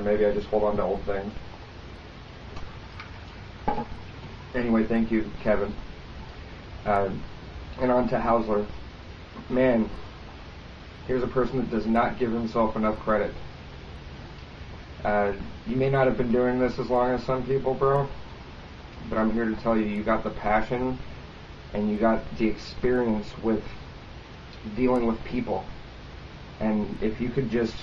or maybe I just hold on to old things. Anyway, thank you, Kevin. And on to Hausler. Man, here's a person that does not give himself enough credit. You may not have been doing this as long as some people, bro, but I'm here to tell you, you got the passion and you got the experience with dealing with people. And if you could just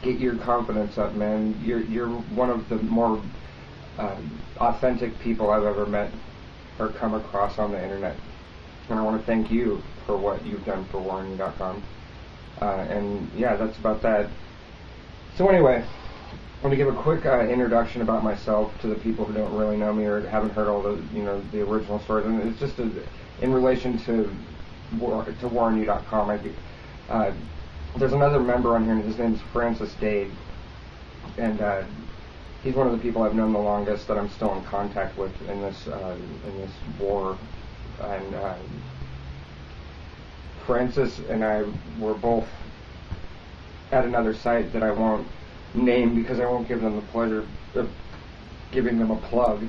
get your confidence up, man, you're one of the more authentic people I've ever met or come across on the internet. And I want to thank you for what you've done for WarrenU.com. And yeah, that's about that. So anyway, I want to give a quick introduction about myself to the people who don't really know me or haven't heard all the the original stories. And it's just in relation to WarrenU.com. There's another member on here, and his name's Francis Dade, and he's one of the people I've known the longest that I'm still in contact with in this war. And Francis and I were both at another site that I won't name because I won't give them the pleasure of giving them a plug.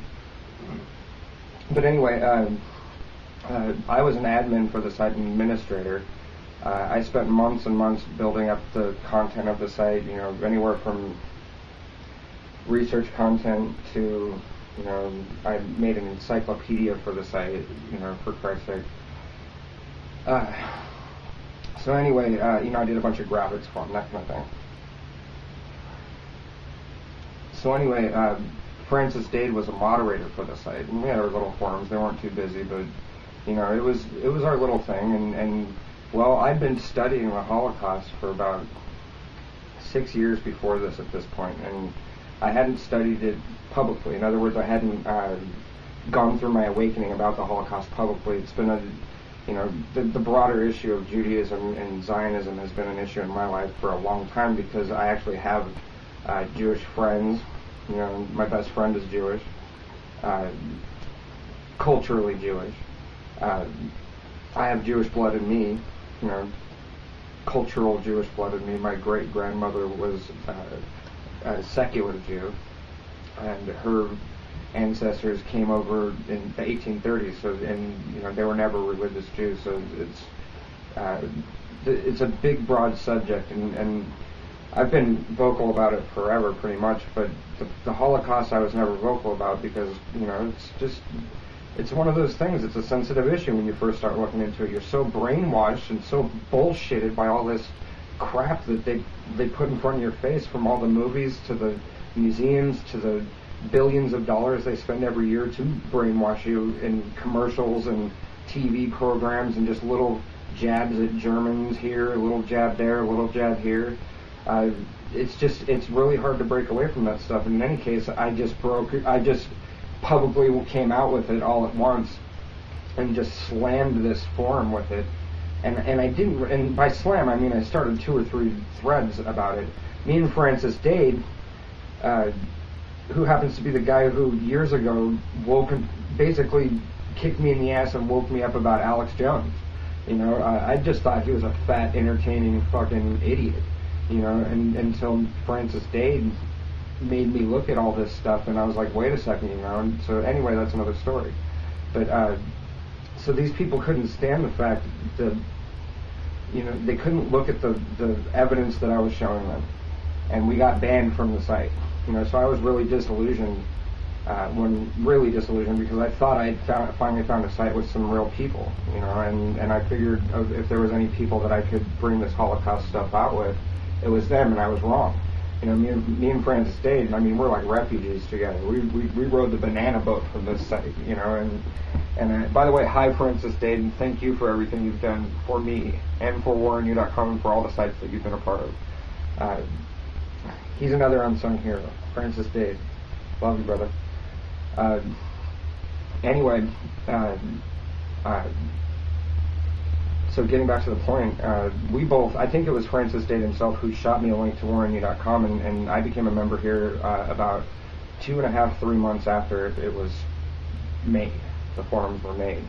But anyway, I was an admin for the site, an administrator. I spent months and months building up the content of the site, anywhere from research content to, I made an encyclopedia for the site, for Christ's sake. So anyway, I did a bunch of graphics for them, that kind of thing. So anyway, Francis Dade was a moderator for the site, and we had our little forums. They weren't too busy, but it was our little thing. And well, I'd been studying the Holocaust for about 6 years before this at this point, and I hadn't studied it publicly. In other words, I hadn't gone through my awakening about the Holocaust publicly. It's been the broader issue of Judaism and Zionism has been an issue in my life for a long time because I actually have Jewish friends. My best friend is Jewish, culturally Jewish. I have Jewish blood in me, cultural Jewish blood in me. My great-grandmother was a secular Jew, and her ancestors came over in the 1830s, and they were never religious Jews, so it's a big, broad subject, and I've been vocal about it forever, pretty much, but the Holocaust I was never vocal about because, it's one of those things. It's a sensitive issue when you first start looking into it. You're so brainwashed and so bullshitted by all this crap that they put in front of your face, from all the movies to the museums to the billions of dollars they spend every year to brainwash you in commercials and TV programs and just little jabs at Germans here, a little jab there, a little jab here. It's really hard to break away from that stuff. In any case, I just publicly came out with it all at once and just slammed this forum with it. And I didn't, and by slam I mean I started 2 or 3 threads about it. Me and Francis Dade, who happens to be the guy who years ago basically kicked me in the ass and woke me up about Alex Jones. I just thought he was a fat, entertaining fucking idiot. And until Francis Dade made me look at all this stuff, and I was like, wait a second, and so anyway, that's another story. But so these people couldn't stand the fact that they couldn't look at the evidence that I was showing them, and we got banned from the site. So I was really disillusioned, because I thought I had finally found a site with some real people, and I figured if there was any people that I could bring this Holocaust stuff out with, it was them, and I was wrong. Me and Francis Dade, we're like refugees together. We rode the banana boat from this site, and by the way, hi Francis Dade, and thank you for everything you've done for me and for WarrenU.com and for all the sites that you've been a part of. He's another unsung hero, Francis Dade. Love you, brother. Anyway, so getting back to the point, I think it was Francis Dade himself who shot me a link to WarrenU.com, and I became a member here about 2.5, 3 months after it was made. The forums were made.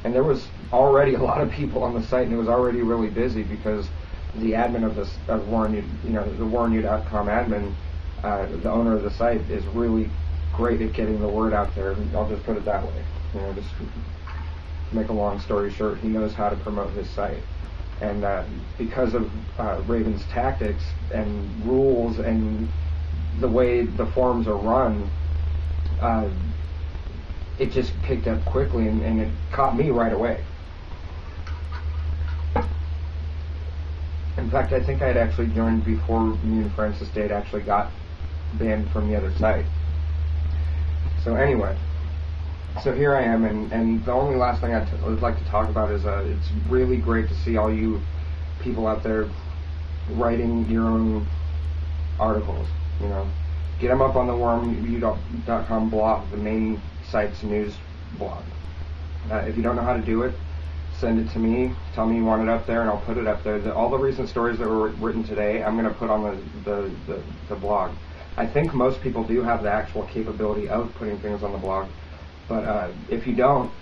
And there was already a lot of people on the site, and it was already really busy because the admin of WarrenU, the WarrenU.com admin, the owner of the site is really great at getting the word out there. I'll just put it that way. Just make a long story short, he knows how to promote his site. And because of Raven's tactics and rules and the way the forums are run, it just picked up quickly, and it caught me right away. In fact, I think I had actually joined before me and Francis Dade actually got banned from the other site. So anyway, so here I am, and the only last thing I'd like to talk about is it's really great to see all you people out there writing your own articles. Get them up on the wormu.com blog, the main site's news blog. If you don't know how to do it, send it to me. Tell me you want it up there, and I'll put it up there. All the recent stories that were written today, I'm going to put on the blog. I think most people do have the actual capability of putting things on the blog, but if you don't,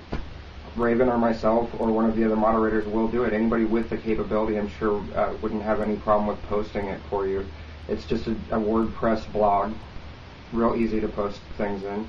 Raven or myself or one of the other moderators will do it. Anybody with the capability, I'm sure, wouldn't have any problem with posting it for you. It's just a WordPress blog, real easy to post things in.